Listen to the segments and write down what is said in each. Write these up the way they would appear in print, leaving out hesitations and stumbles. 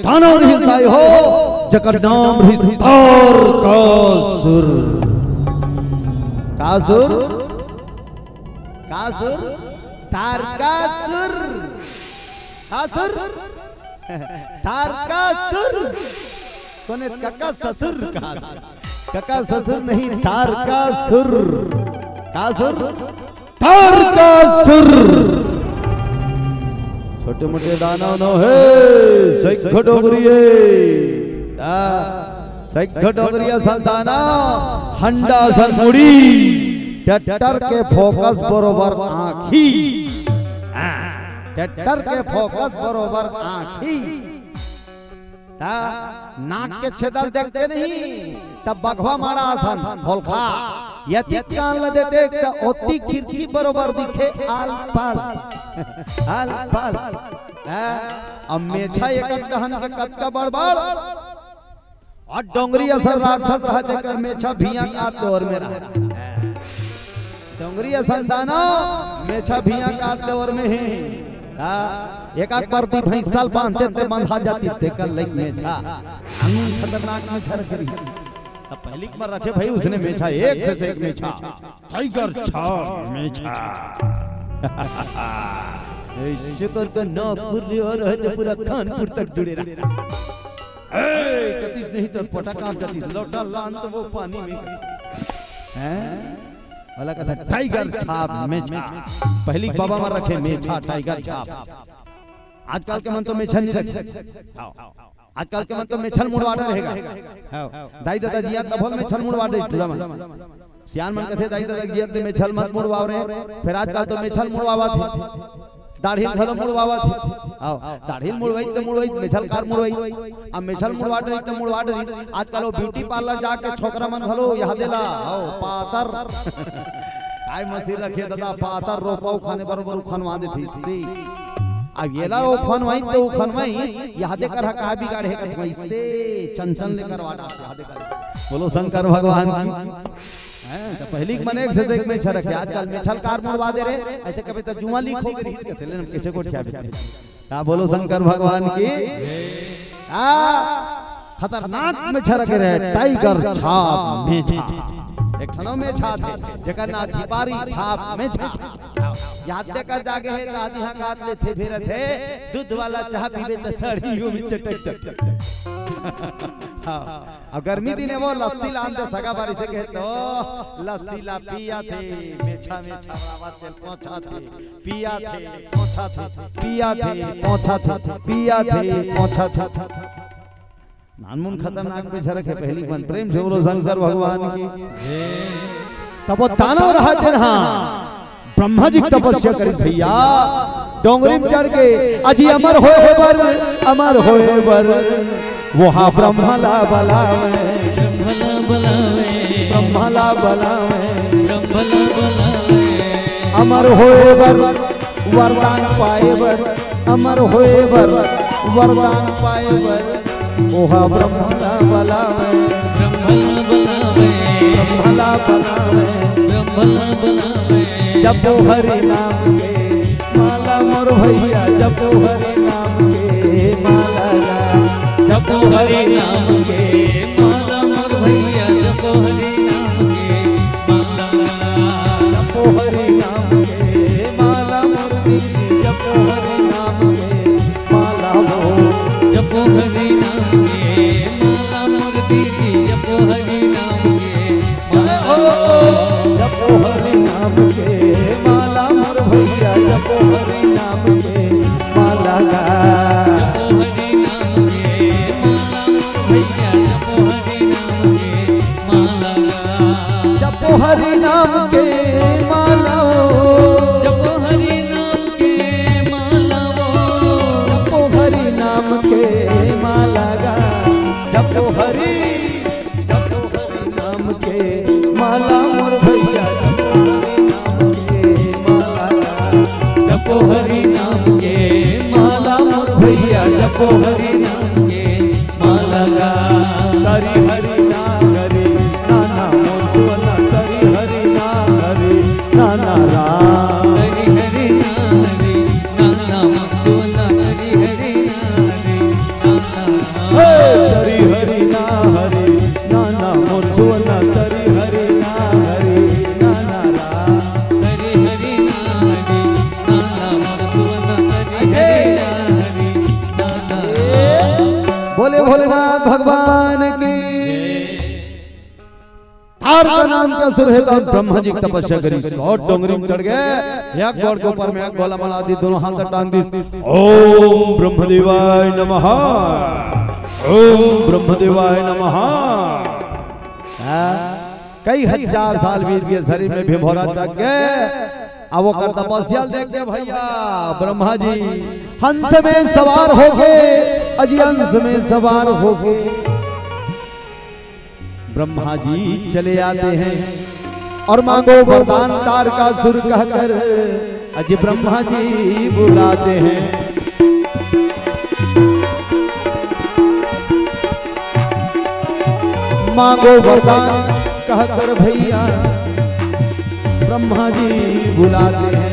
दानव हृदय हो जकर नाम तारकासुर। कासुर कासुर तारकासुर कासुर तारकासुर कोने कका ससुर कहा, कका ससुर नहीं तारकासुर। कासुर तारकासुर छोटे मोटे दानव न है सैख डोगरिये सैख डोगरिया संताना हंडा सन मुड़ी ट्रैक्टर के फोकस बरोबर आँखी, ट्रैक्टर के फोकस बरोबर आँखी। नाक के छेदल देखते नहीं तब बघवा मारा आसन खोलखा यति कान ल देते त ओती खिड़की बरोबर दिखे आल पाल आल पाल। अब मेछा एक कहन के कतका बड़बड़ और डोंगरी असर राक्षस रह देकर मेछा भिया का तोर में रहा। डोंगरी संताना मेछा भिया का तोर में है। एक आग परती भैंस साल बांधते थे बंधा जाती थे कल लाइक मेछा अंगूर खतरनाक मेछा रख रही। अब पहली बार रखे भाई उसने मेछा एक से एक मेछा टाइगर छाप मेछा ऐसे करके नागपुर और पूरा कानपुर तक जुड़े रहा। कतीस नहीं तो पटा काम कतीस लौटा लान तो वो पानी में हैं वाला कथा टाइगर छाप मेछा। पहली बाबा में रखे मेछा टाइगर छाप। आजकल के मन तो मेछा नहीं रखे, आजकल के मन तो मेछल मुड़वाड़ा रहेगा। दाई दादा जिया तभल मेछल मुड़वाड़े टुला में सियान मन कथे दाई दादा जिया ते मेछल मत मुड़वाव रहे। फिर आजकल तो मेछल मुड़वावा थे दाढ़ी भलो मुड़वावा थे। आओ दाढ़ी मुड़वाई तो मुड़वाई मेछल कार मुड़वाई अब मेछल मुड़वाड़ रही तो मुड़वाड़ रही। आजकल वो ब्यूटी पार्लर जाके छोकरा मन भलो यहाँ देला आओ पातर काय मशीन रखे दादा पातर रोपाऊ खाने बरोबर खनवा देती सी। अब ये ला वो खनवाई तो वो खनवाई यहाँ देकर कहा बिगाड़े है कथवाई से चंचल लेकर वाड़ा यहाँ देकर बोलो शंकर भगवान की। तो पहली मन एक से एक मेछा रखे आजकल मेछल कार मुड़वा दे रहे ऐसे कभी तो जुआ लीक हो गई कहते लेन किसे को ठिया बिते। हां बोलो शंकर भगवान की। खतरनाक मेछा रखे रहे टाइगर छाप मेछा। एक ठनो मेछा थे जेकर ना झिपारी छाप मेछा याद देकर जागे है दादी हां काट ले थे फिर थे दूध वाला चाह पीवे तो सड़ियों में चटक चटक। हां और गर्मी दिने वो लस्सी लान दे सगा बारी से कहते हो लस्सी ला पिया थे मेछा मेछा आवाज से पहुंचा थे पिया थे पहुंचा थे पिया थे पहुंचा थे पिया थे पहुंचा थे। नानमुन खतरनाक मेछा रखे पहली मन प्रेम से बोलो शंकर भगवान की। तब वो दानव रहा थे ना ब्रह्मा जी तपस्या करी भैया डोंगरी में चढ़ के अजी अमर होए बर वो हा ब्रह्मला बला में ब्रह्मला बला में अमर होए बर वरदान पाए बर अमर होए बर वरदान पाए बर वो हा ब्रह्मला बला में ब्रह्मला बला में जपो हरि नाम के माला मोर भैया जपो हरि नाम के माला जपो हरि नाम के माला मोर भैया जपो हरि नाम के माला जपो हरि नाम के माला मोर दीदी जपो हरि नाम के माला हो जपो हरि नाम के माला मोर दीदी जपो हरि नाम के माला हो जपो हरि नाम के माला मोर भैया जपो हरि नाम के माला गा जपो हरि नाम के माला मोर भैया जपो हरि नाम के माला गा जपो हरि नाम के माला जपो हरि नाम के माला जपो हरि नाम के माला गा जपो हरि नाम के माला मोर भैया जपो हरि नाम के माला मोर भैया जपो हरि नाम के माला गा हरि हरि नाम हरि नाना मोर सुवना हरि हरि नाम हरि नाना राम हरि हरि बोले भोलेनाथ भगवान की। तार का नाम का सुर है तो ब्रह्मा जी तपस्या करी 100 डोंगरी चढ़ गए, एक गोड़ के ऊपर में एक गोला मला दी, दोनों हाथ टांग दी, ओम ब्रह्मदेवाय नमः, ओम ब्रह्मदेवाय नमः। कई हजार साल बीत गए, शरीर में भिभोरा तक गए। अब वो कर तपस्या देख के भैया ब्रह्मा जी हंस में सवार हो गए, अजी हंस में सवार हो गए। ब्रह्मा जी चले आते हैं और मांगो वरदान तार का सुर कहकर अजी ब्रह्मा जी बुलाते हैं। मांगो वरदान कहकर भैया ब्रह्मा जी बुलाते हैं।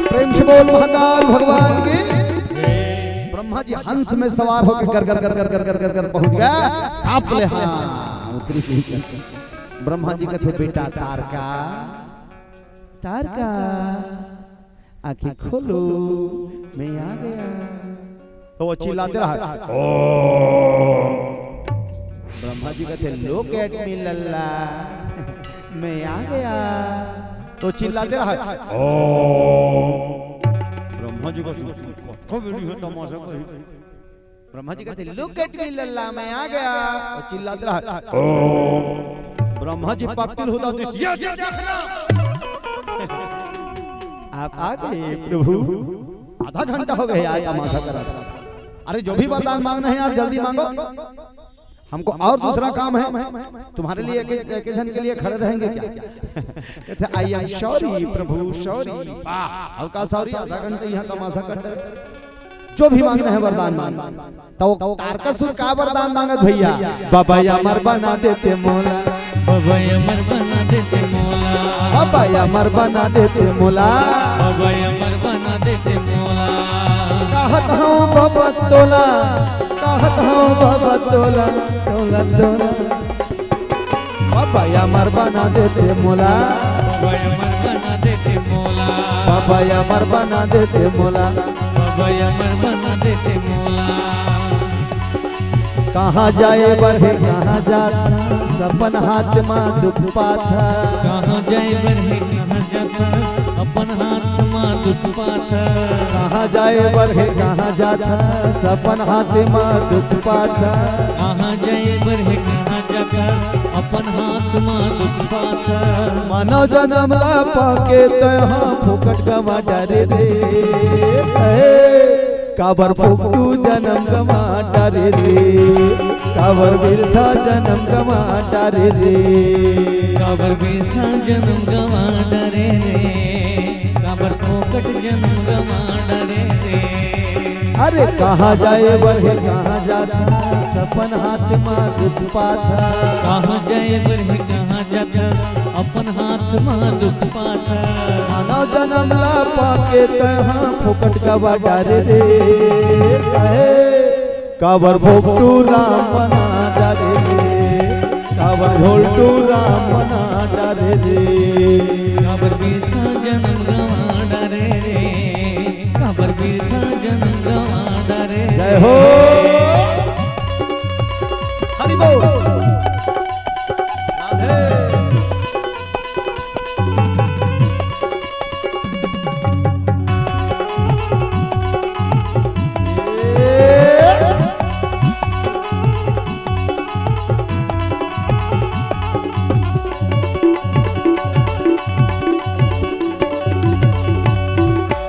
प्रेम से बोल महाकाल भगवान के। ब्रह्मा जी हंस में सवार होकर कर कर कर कर कर कर कर कर पहुंच गया। आप ले हाँ उतरी से ही ब्रह्मा जी कहते बेटा तारका तारका आंखें खोलो मैं आ गया। तो वो चिल्लाते रहा ब्रह्मा जी कहते लुक एट मी लल्ला मैं आ गया। तो चिल्लाते रहा ब्रह्मा जी को तमाशा ब्रह्मा जी कहते लुक एट मी लल्ला मैं आ गया। और चिल्लाते रहा ब्रह्मा जी पागल होता आप आ गए प्रभु, आधा घंटा हो गया तमाशा करा। अरे जो भी वरदान मांगना है यार जल्दी मांगो, हमको और दूसरा काम है। तुम्हारे लिए एक जन के लिए खड़े रहेंगे क्या? कहते I am sorry Prabhu sorry. अब का सॉरी, आधा घंटे यहाँ तमाशा कर। जो भी मांगना है वरदान मांग। तो तारकासुर का वरदान मांगत भैया बाबा अमर बना देते मोला, बाबा अमर बना देते मोला, बाबा अमर बना देते मोला, बाबा अमर बना देते मोला। कहत हूँ बाबा तोला, कहत हूँ बाबा तोला तोला तोला। बाबा अमर बना देते मोला, बाबा अमर बना देते मोला, बाबा अमर बना देते मोला, बाबा अमर बना देते मोला। कहाँ जाए बढ़े कहाँ जाता सपन हाथ में दुख पाथा। कहाँ जाए बढ़े कहाँ जाता अपन हाथ में दुख पाथा। कहाँ जाए बढ़े कहाँ जाता सपन हाथ में दुख पाथा। कहाँ जाए बढ़े कहाँ जाता अपन हाथ में दुख पाथा। मानव जन्म ला पाके तहाँ फुकट गवा डरे रे, काबर फुकटू जन्म गवा डरे रे, काबर बिरथा जन्म गवा डरे रे, काबर बिरथा जन्म गवा डरे रे, काबर फोकट जन्म गवा डरे रे। अरे कहाँ जाए बढ़े कहाँ जाता सपन हाथ में दुख पाथा। कहाँ जाए बढ़े कहाँ जाता अपन हाथ में दुख पाथा। मानव जन्म ला पाके तहाँ फुकट गवा डरे रे, काबर भोगटू राम बना डरे रे, काबर भोलटू राम बना डरे रे, काबर बिरथा जन्म गवा डरे रे, काबर बिरथा जन्म गवा डरे। जय हो हरि बोल।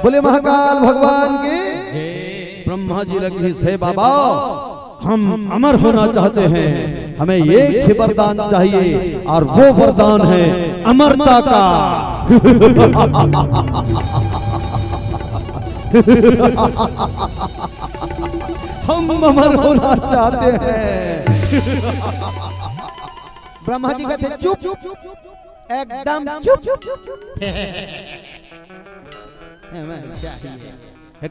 बोले महाकाल भगवान के। ब्रह्मा जी लगी से बाबा हम अमर होना चाहते हैं, हमें एक ही वरदान चाहिए और वो वरदान है अमरता का। हम अमर होना चाहते हैं। ब्रह्मा जी कहते चुप एकदम चुप।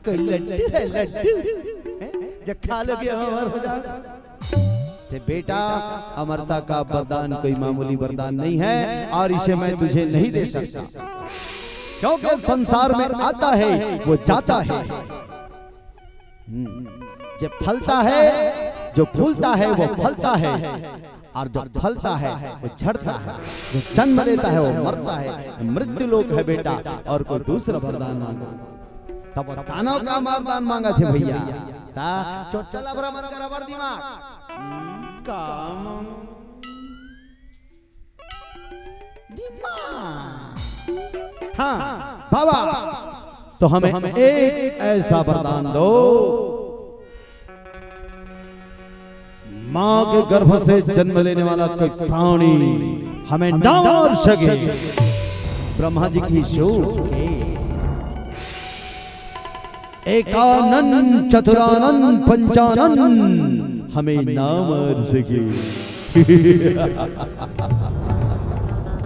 कोई लड्डू है लड्डू जब खा लोगे अमर हो जाओगे। बेटा अमरता का वरदान कोई मामूली वरदान नहीं है और इसे मैं तुझे नहीं दे सकता। क्योंकि संसार में आता है वो जाता है, जो फलता है, जो फूलता है वो फलता है, और जो फलता है वो झड़ता है, जो जन्म लेता है वो मरता है। मृत्यु लोक है बेटा, और कोई दूसरा वरदान मांगो। तब दानव का वरदान मांगा थे भैया, चोटला भ्रमण करा बर दिमाग काम दिमाग। हाँ बाबा, तो हमें एक ऐसा वरदान दो, माँ के गर्भ से जन्म लेने वाला कोई प्राणी हमें न मार सके। ब्रह्मा जी की शोक है, एकानन चतुरानन पंचानन हमें न मार सके।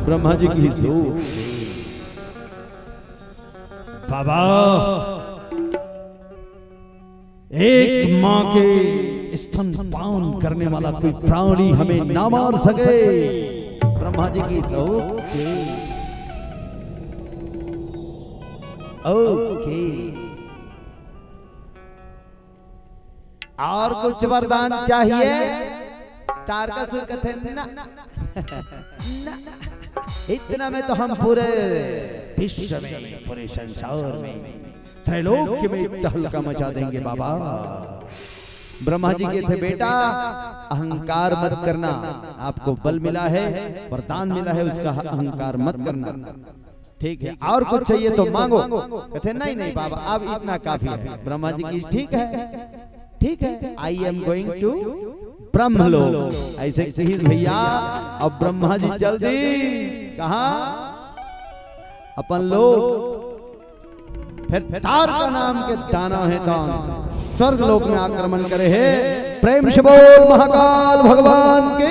ब्रह्मा जी की शोक बाबा, एक माँ के स्तनपान करने वाला कोई प्राणी हमें ना मार सके। ब्रह्मा जी की ओके ओके। और कुछ वरदान चाहिए? तारकासुर कहते ना, इतना में तो हम पूरे विश्व में, पूरे संसार में, त्रैलोक्य में तहलका मचा देंगे बाबा। ब्रह्मा जी के थे बेटा अहंकार मत करना, आपको बल मिला है, वरदान मिला है, उसका अहंकार मत करना, ठीक है? और कुछ चाहिए तो मांगो। कहते नहीं नहीं बाबा अब इतना काफी है। ब्रह्मा जी की ठीक है ठीक है, आई एम गोइंग टू ब्रह्मलोक। ऐसे कही भैया, अब ब्रह्मा जी जल्दी कहा अपन लोग फिर तार का नाम के दाना है दान, स्वर्ग लोक में आक्रमण करे है। प्रेम से बोल महाकाल भगवान के।